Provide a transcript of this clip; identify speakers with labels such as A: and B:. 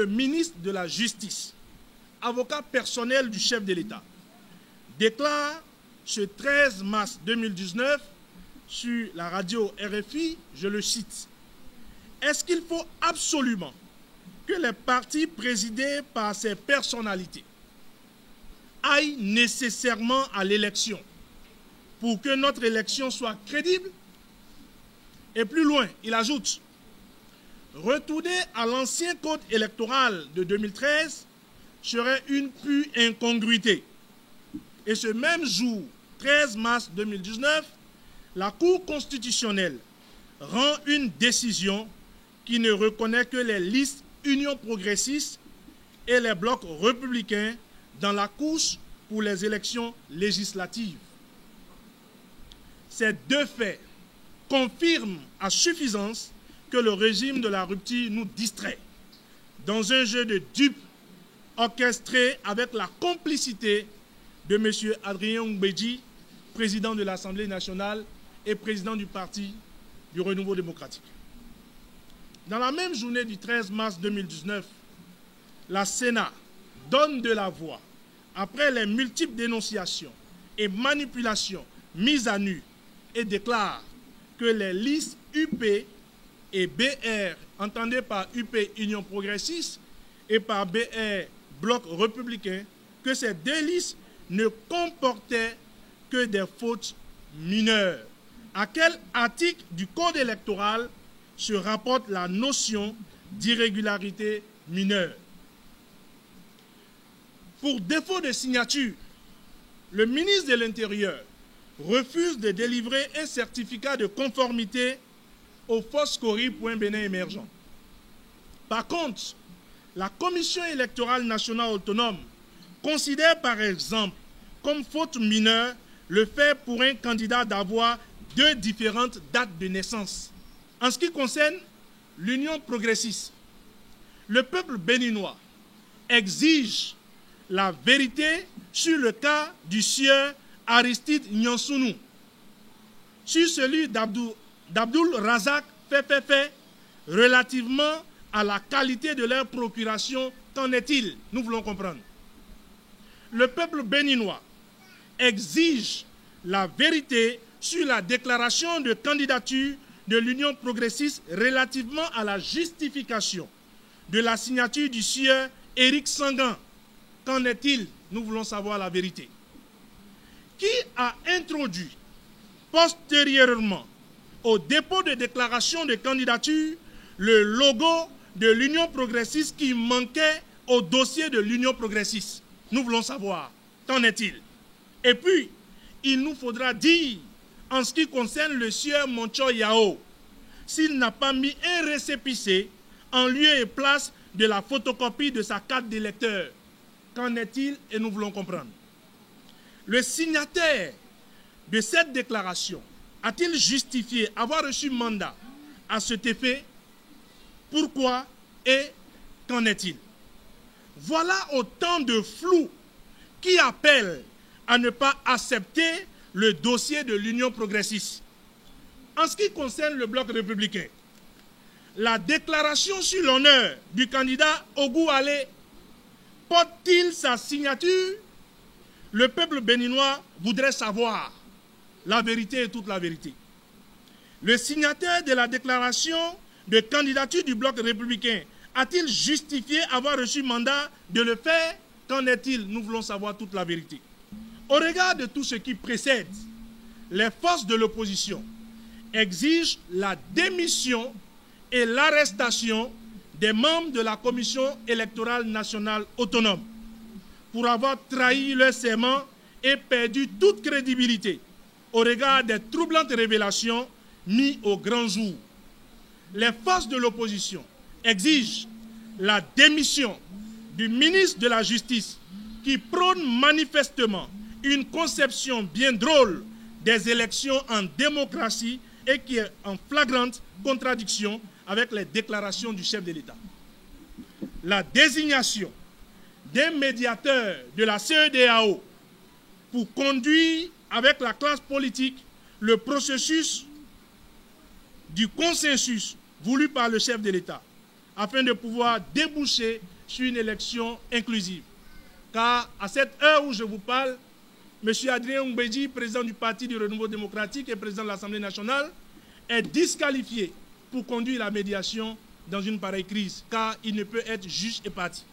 A: le ministre de la Justice, avocat personnel du chef de l'État, déclare ce 13 mars 2019 sur la radio RFI, je le cite, « Est-ce qu'il faut absolument que les partis présidés par ces personnalités aillent nécessairement à l'élection pour que notre élection soit crédible ?» Et plus loin, il ajoute, « Retourner à l'ancien code électoral de 2013 serait une pure incongruité. » Et ce même jour, 13 mars 2019, la Cour constitutionnelle rend une décision qui ne reconnaît que les listes Union progressiste et les blocs républicains dans la course pour les élections législatives. Ces deux faits confirment à suffisance que le régime de la rupture nous distrait dans un jeu de dupes orchestré avec la complicité de M. Adrien Mbedji, président de l'Assemblée nationale et président du Parti du Renouveau démocratique. Dans la même journée du 13 mars 2019, la Sénat donne de la voix après les multiples dénonciations et manipulations mises à nu et déclare que les listes UP et BR, entendez par UP Union progressiste et par BR Bloc républicain, que ces deux listes ne comportaient que des fautes mineures. À quel article du Code électoral se rapporte la notion d'irrégularité mineure? Pour défaut de signature, le ministre de l'Intérieur refuse de délivrer un certificat de conformité au Foscori.Bénin émergent. Par contre, la Commission électorale nationale autonome considère par exemple comme faute mineure le fait pour un candidat d'avoir deux différentes dates de naissance. En ce qui concerne l'Union progressiste, le peuple béninois exige la vérité sur le cas du sieur Aristide Nyansounou, sur celui d'Abdoul Razak Fefefe, relativement à la qualité de leur procuration. Qu'en est-il? Nous voulons comprendre. Le peuple béninois exige la vérité sur la déclaration de candidature de l'Union progressiste relativement à la justification de la signature du sieur Éric Sangan. Qu'en est-il? Nous voulons savoir la vérité. Qui a introduit postérieurement au dépôt de déclaration de candidature le logo de l'Union progressiste qui manquait au dossier de l'Union progressiste? Nous voulons savoir. Qu'en est-il? Et puis, il nous faudra dire, en ce qui concerne le sieur Moncho Yao, s'il n'a pas mis un récépissé en lieu et place de la photocopie de sa carte d'électeur. Qu'en est-il? Et nous voulons comprendre. Le signataire de cette déclaration a-t-il justifié avoir reçu mandat à cet effet? Pourquoi et qu'en est-il? Voilà autant de flou qui appellent à ne pas accepter le dossier de l'Union progressiste. En ce qui concerne le bloc républicain, la déclaration sur l'honneur du candidat Ogou Ale porte-t-il sa signature? Le peuple béninois voudrait savoir la vérité et toute la vérité. Le signataire de la déclaration de candidature du bloc républicain a-t-il justifié avoir reçu mandat de le faire? Qu'en est-il? Nous voulons savoir toute la vérité. Au regard de tout ce qui précède, les forces de l'opposition exigent la démission et l'arrestation des membres de la Commission électorale nationale autonome pour avoir trahi leur serment et perdu toute crédibilité au regard des troublantes révélations mises au grand jour. Les forces de l'opposition exigent la démission du ministre de la Justice qui prône manifestement une conception bien drôle des élections en démocratie et qui est en flagrante contradiction avec les déclarations du chef de l'État. La désignation d'un médiateur de la CEDEAO pour conduire avec la classe politique le processus du consensus voulu par le chef de l'État afin de pouvoir déboucher sur une élection inclusive. Car à cette heure où je vous parle, M. Adrien Mbedji, président du Parti du Renouveau démocratique et président de l'Assemblée nationale, est disqualifié pour conduire la médiation dans une pareille crise, car il ne peut être juge et partie.